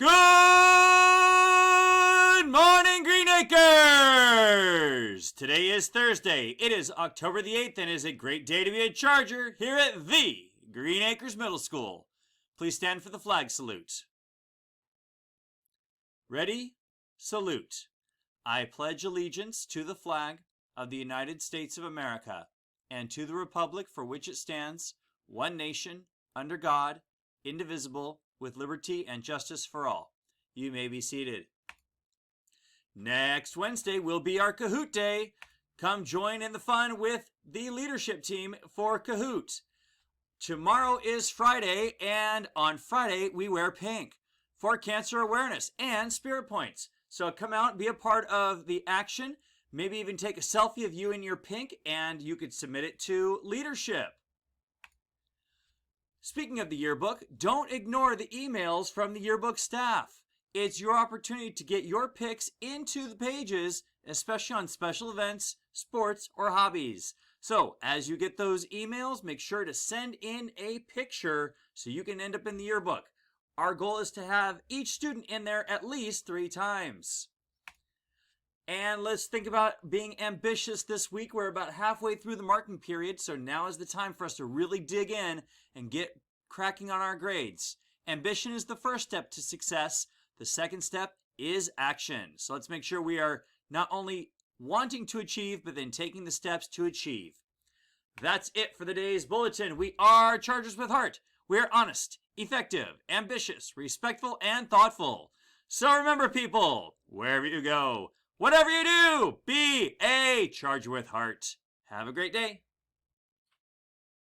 Good morning, Green Acres! Today is Thursday. It is October the 8th and it is a great day to be a Charger here at the Green Acres Middle School. Please stand for the flag salute. Ready? Salute. I pledge allegiance to the flag of the United States of America and to the republic for which it stands, one nation, under God, indivisible, with liberty and justice for all. You may be seated. Next Wednesday will be our Kahoot Day. Come join in the fun with the leadership team for Kahoot. Tomorrow is Friday, and on Friday we wear pink for cancer awareness and spirit points. So come out and be a part of the action. Maybe even take a selfie of you in your pink, and you could submit it to leadership. Speaking of the yearbook, don't ignore the emails from the yearbook staff. It's your opportunity to get your picks into the pages, especially on special events, sports, or hobbies. So as you get those emails, make sure to send in a picture so you can end up in the yearbook. Our goal is to have each student in there at least 3 times. And let's think about being ambitious this week. We're about halfway through the marking period, so now is the time for us to really dig in and get cracking on our grades. Ambition is the first step to success. The second step is action. So let's make sure we are not only wanting to achieve, but then taking the steps to achieve. That's it for the day's bulletin. We are Chargers with Heart. We are honest, effective, ambitious, respectful, and thoughtful. So remember, people, wherever you go, whatever you do, be a Charger with Heart. Have a great day.